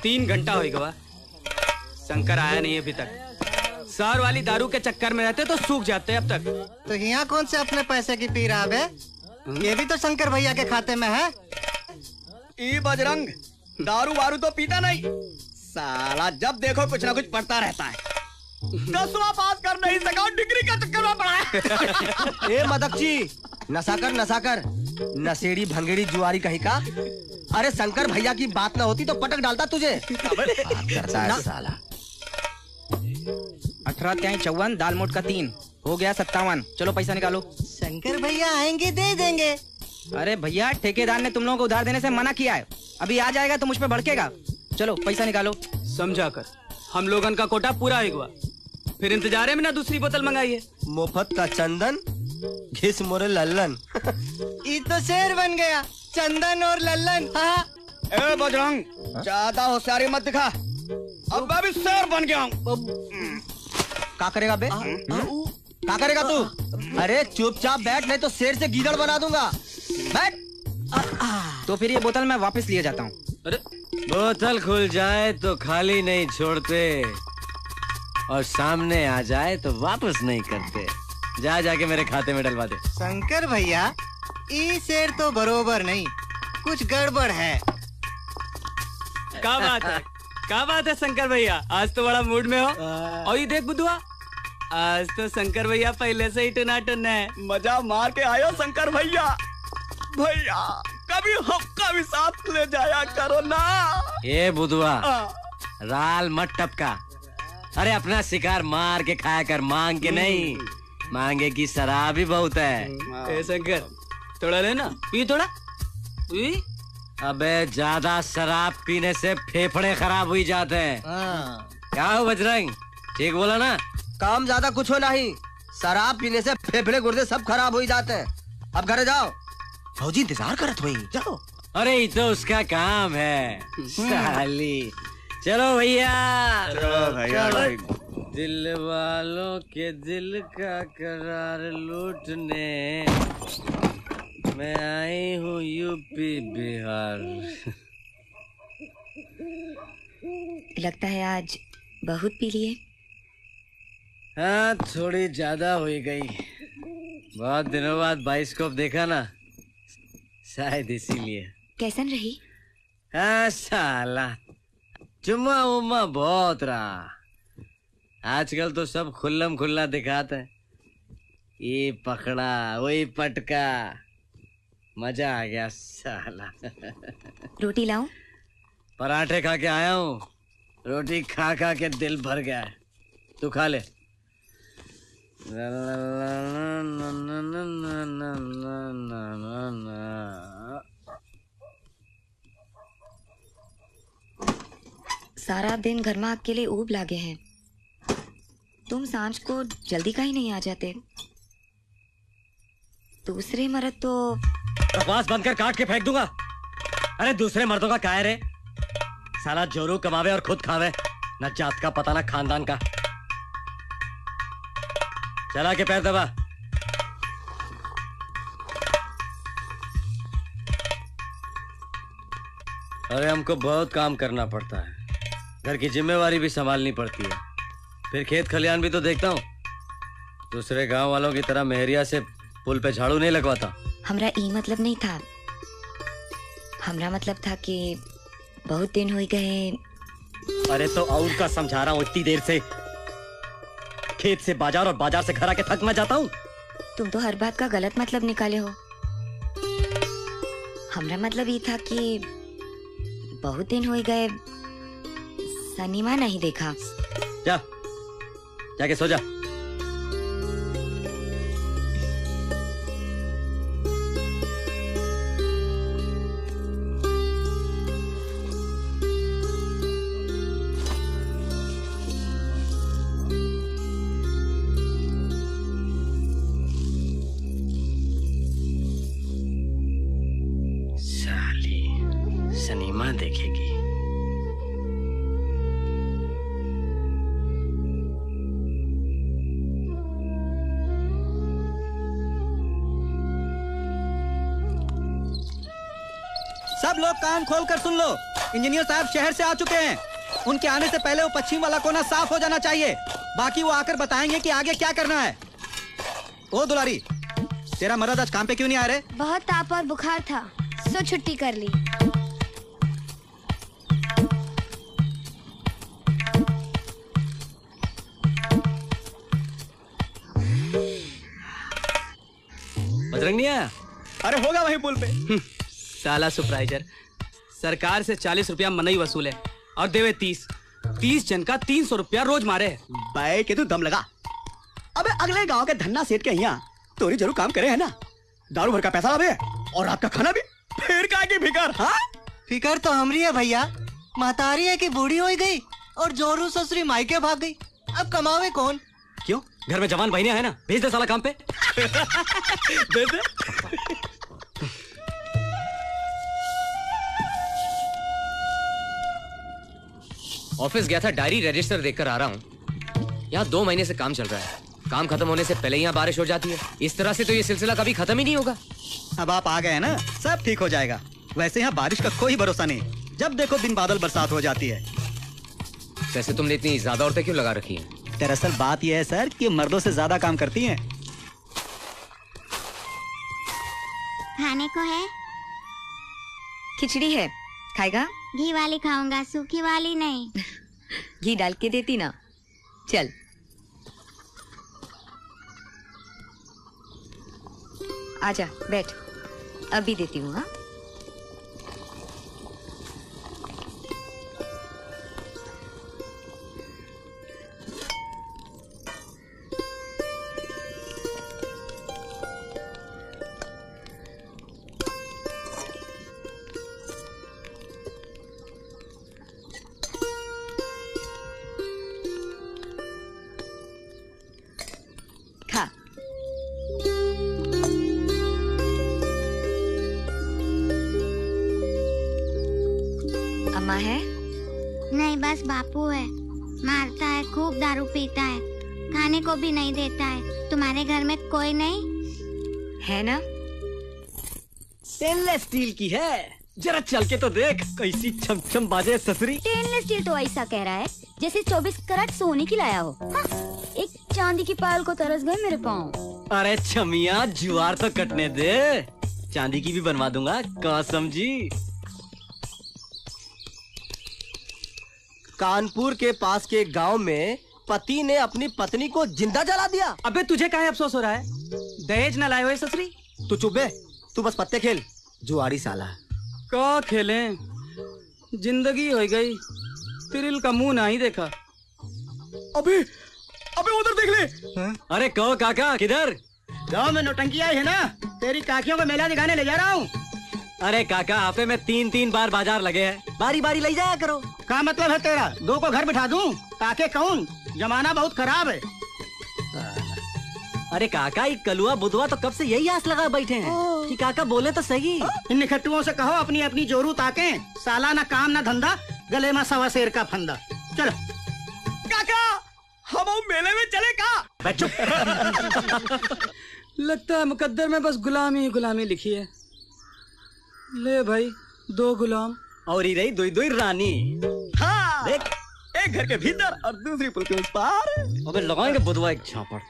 3 घंटा हो गया, शंकर आया नहीं अभी तक। सर वाली दारू के चक्कर में रहते तो सूख जाते अब तक। तो यहाँ कौन से अपने पैसे की पी रहा बे? ये भी तो शंकर भैया के खाते में है। ई बजरंग दारू वारू तो पीता नहीं, साला जब देखो कुछ ना कुछ पढ़ता रहता है। 10वां पास कर नहीं सका, डिग्री का चक्कर में पड़ा है। ए मदकची, नशा कर नशेड़ी भंगेड़ी जुआरी कहीं का। अरे शंकर भैया की बात ना होती तो पटक डालता तुझे। करता है साला। 18 त्याई 54, दाल मोट का 3 हो गया 57। चलो पैसा निकालो। शंकर भैया आएंगे दे देंगे। अरे भैया ठेकेदार ने तुम लोगों को उधार देने से मना किया है, अभी आ जाएगा तो मुझ पे भड़केगा। चलो पैसा निकालो। समझा कर, हम लोगन का कोटा पूरा हुआ, फिर इंतजार में ना दूसरी बोतल मंगाई है। मुफ्त का चंदन घिस मोरे लल्लन। ये तो शेर बन गया, चंदन और लल्लन। हाँ। ए बजरंग ज्यादा होशियारी मत दिखा, अब मैं भी शेर बन गया हूँ। क्या करेगा बे? क्या करेगा तू? अरे चुपचाप बैठ, नहीं तो शेर से गीदड़ बना दूंगा। बैठ। तो फिर ये बोतल मैं वापस लिए जाता हूँ। अरे बोतल खुल जाए तो खाली नहीं छोड़ते, और सामने आ जाए तो वापस नहीं करते। जा जाके मेरे खाते में डलवा दे। शंकर भैया ये शेर तो बरोबर नहीं, कुछ गड़बड़ है। क्या बात है, क्या बात है शंकर भैया, आज तो बड़ा मूड में हो। और ये देख बुधुआ, आज तो शंकर भैया पहले से ही टनाटन है। मजा मार के आयो शंकर भैया। भैया कभी हमका भी साथ ले जाया करो ना। ये बुधवा राल मत टपका। अरे अपना शिकार मार के खाया कर, मांग के नहीं। मांगे की शराब भी बहुत है। ए शंकर थोड़ा लेना, पी थोड़ा पी। अबे ज्यादा शराब पीने से फेफड़े खराब हुई जाते हैं। क्या हो बजरंग, ठीक बोला ना? काम ज्यादा कुछ हो नहीं, शराब पीने से फेफड़े गुर्दे सब खराब हो जाते हैं। अब घरे जाओ, फौजी इंतजार करत हुई। जाओ। अरे ये तो उसका काम है साली। चलो भैया, दिल वालों के दिल का करार लूटने मैं आई हूँ यूपी बिहार। लगता है आज बहुत पी लिए। हाँ थोड़ी ज्यादा हो गई, बहुत दिनों बाद बाइस्कोप देखा ना, शायद इसीलिए। कैसन रही? हाँ साला चुम्मा उम्मा बहुत रहा। आजकल तो सब खुल्लम खुल्ला दिखाते हैं, ये पकड़ा वही पटका, मजा आ गया साला। रोटी लाऊं? पराठे खा के आया हूँ, रोटी खा खा के दिल भर गया है, तू खा ले। सारा दिन घर में अकेले ऊब लागे हैं, तुम सांझ को जल्दी का ही नहीं आ जाते। दूसरे मर्द तो बकवास बंद कर, काट के फेंक दूंगा। अरे दूसरे मर्दों का क्या है रे, साला जोरू कमावे और खुद खावे, न जात का पता न खानदान का। चला के पैर दबा। अरे हमको बहुत काम करना पड़ता है, घर की जिम्मेवारी भी संभालनी पड़ती है, फिर खेत खलियान भी तो देखता हूँ। दूसरे गांव वालों की तरह मेहरिया से पुल पे झाड़ू नहीं लगवाता। हमरा ई मतलब नहीं था, हमरा मतलब था कि बहुत दिन हो गए। अरे तो और का समझा रहा हूँ, इतनी देर से खेत से बाजार और बाजार से घर आके थक मैं जाता हूँ। तुम तो हर बात का गलत मतलब निकाले हो। हमरा मतलब ये था कि बहुत दिन हो गए सनीमा नहीं देखा। जा जाके सो जा। सनीमा देखेगी। सब लोग कान खोल कर सुन लो। इंजीनियर साहब शहर से आ चुके हैं। उनके आने से पहले वो पश्चिम वाला कोना साफ हो जाना चाहिए। बाकी वो आकर बताएंगे कि आगे क्या करना है। ओ दुलारी, तेरा मर्द आज काम पे क्यों नहीं आ रहे? बहुत ताप और बुखार था, सो छुट्टी कर ली। बजरंग नहीं आया? अरे होगा वहीं पुल पे। साला सुपरवाइजर, सरकार से 40 रुपया मनई वसूल है और देवे 30 जन का 300 रुपया रोज मारे। बाय के तू दम लगा। अबे अगले गांव के धन्ना सेठ के यहाँ तोरी जरूर काम करे है ना। दारू भर का पैसा अबे और रात का खाना भी। फिर का की फिकर? हाँ, फिकर तो हमरी है भैया। महतारी है कि बूढ़ी हो गई और जोरू ससुरी मायके भाग गई। अब कमावे कौन? क्यों, घर में जवान बहनियां है ना, भेज दे साला काम पे। दे दे। ऑफिस गया था, डायरी रजिस्टर देखकर आ रहा हूँ। यहाँ 2 महीने से काम चल रहा है। काम खत्म होने से पहले यहाँ बारिश हो जाती है। इस तरह से तो ये सिलसिला कभी खत्म ही नहीं होगा। अब आप आ गए हैं ना, सब ठीक हो जाएगा। वैसे यहाँ बारिश का कोई भरोसा नहीं, जब देखो दिन बादल बरसात हो जाती है। वैसे तुमने इतनी ज्यादा औरतें क्यों लगा रखी हैं? दरअसल बात यह है सर कि मर्दों से ज्यादा काम करती हैं। खाने को है? खिचड़ी है, खाएगा? घी वाली खाऊंगा, सूखी वाली नहीं। घी डाल के देती ना। चल। आजा बैठ, अभी देती हूँ। हाँ, खा। अम्मा है? नहीं, बस बापू है। मारता है, खूब दारू पीता है, खाने को भी नहीं देता है। तुम्हारे घर में कोई नहीं है ना? स्टेनलेस स्टील की है, जरा चल के तो देख कैसी छमछम बाजे ससुरी। स्टेनलेस स्टील तो ऐसा कह रहा है जैसे 24 कैरेट सोने की लाया हो। हाँ, एक चांदी की पायल को तरस गए मेरे पाँव। अरे छमिया, जुआर तो कटने दे, चांदी की भी बनवा दूंगा। कहाँ समझी? कानपुर के पास के गांव में पति ने अपनी पत्नी को जिंदा जला दिया। अबे तुझे काहे अफसोस हो रहा है? दहेज न लाए हुए ससुरी। तू चुप बे, तू बस पत्ते खेल, जुआरी साला। का खेलें, जिंदगी हो गई, तिरिल का मुंह नहीं देखा। अबे अबे उधर देख ले। अरे कहो काका, किधर? गांव में नौटंकी आई है ना, तेरी काकियों को मेला दिखाने ले जा रहा हूँ। अरे काका, हफ्ते में 3 बार बाजार लगे हैं, बारी बारी ले जाया करो। क्या मतलब है तेरा? 2 को घर बिठा दूं? काके कौन? जमाना बहुत खराब है। अरे काका, ये कलुआ बुधवा तो कब से यही आस लगा बैठे हैं कि काका बोले तो सही। इन निखट्टुओं से कहो अपनी अपनी जोरू ताके। साला ना काम ना धंधा, गले में 1.25 शेर का फंदा। चलो काका, हम मेले में चले का? चुप। लगता है मुकद्दर में बस गुलामी ही गुलामी लिखी है। ले भाई, 2 गुलाम और ही रही 2 रानी। हाँ, देख, एक घर के भीतर और दूसरी पुल के उस पार। अबे लगाएंगे बुधवा एक झापड़।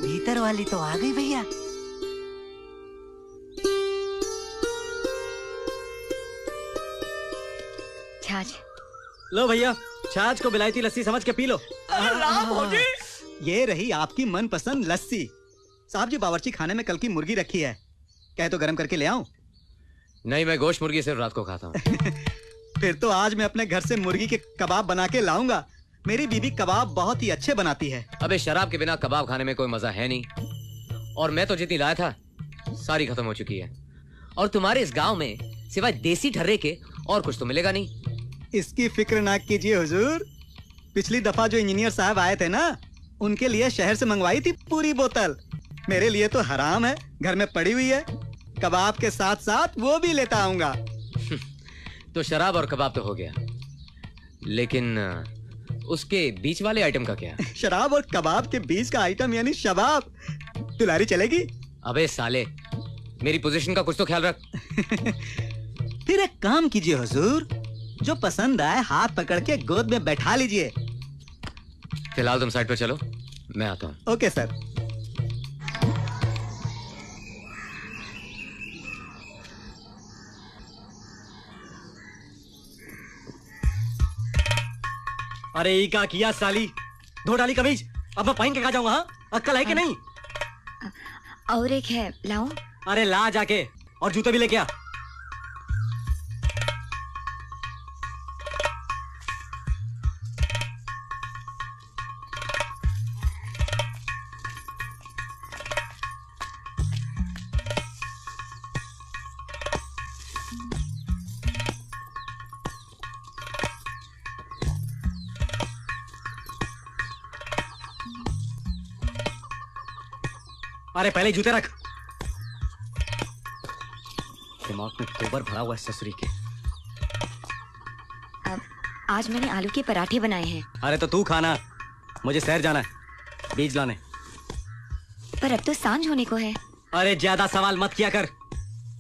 भीतर वाली तो आ गई भैया। छाछ। लो भैया, छाछ को बिलायती लस्सी समझ के पी लो। राम भौजी, ये रही आपकी मनपसंद लस्सी। साहब जी, बावर्ची खाने में कल की मुर्गी रखी है, कहे तो गरम करके ले आऊं? नहीं, मैं गोश्त मुर्गी सिर्फ रात को खाता हूँ। फिर तो आज मैं अपने घर से मुर्गी के कबाब बना के लाऊंगा। मेरी बीबी कबाब बहुत ही अच्छे बनाती है। अबे शराब के बिना कबाब खाने में कोई मजा है नहीं। और मैं तो जितनी लाया था सारी खत्म हो चुकी है। और तुम्हारे इस गांव में सिवाय देसी ठर्रे के और कुछ तो मिलेगा नहीं। इसकी फिक्र ना कीजिए हुजूर। पिछली दफा जो इंजीनियर साहब आए थे ना, उनके लिए शहर से मंगवाई थी पूरी बोतल। मेरे लिए तो हराम है, घर में पड़ी हुई है। कबाब के साथ साथ वो भी लेता आऊंगा। तो शराब और कबाब तो हो गया, लेकिन उसके बीच वाले आइटम का क्या? शराब और कबाब के बीच का आइटम यानी शबाब। दुलारी चलेगी? अबे साले, मेरी पोजीशन का कुछ तो ख्याल रख। फिर एक काम कीजिए हुजूर, जो पसंद आए हाथ पकड़ के गोद में बैठा लीजिए। फिलहाल तुम साइड पर चलो, मैं आता हूँ। Okay sir. अरे ई का किया साली, धो डाली कमीज। अब मैं पहन के कहा जाऊंगा? हाँ, अक्कल है कि नहीं? और एक है, लाऊं? अरे ला जाके, और जूते भी लेके आ। अरे पहले जूते रख। दिमाग में गोबर भरा हुआ है ससुरी के। आज मैंने आलू के पराठे बनाए हैं। अरे तो तू खाना, मुझे शहर जाना है बीज लाने। पर अब तो सांझ होने को है। अरे ज्यादा सवाल मत किया कर,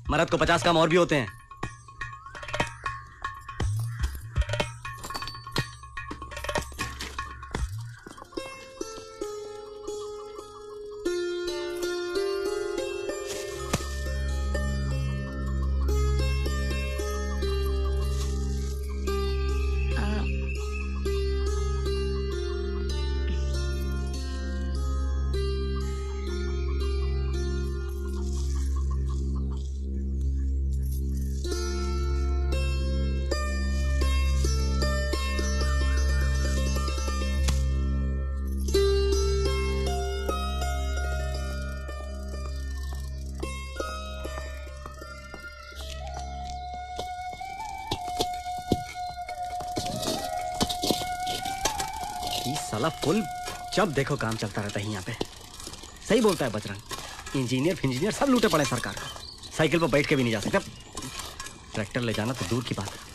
मर्द को 50 काम और भी होते हैं। साला फुल जब देखो काम चलता रहता है यहाँ पे। सही बोलता है बजरंग, इंजीनियर सब लूटे पड़े सरकार को। साइकिल पर बैठ के भी नहीं जा सकते, ट्रैक्टर ले जाना तो दूर की बात है।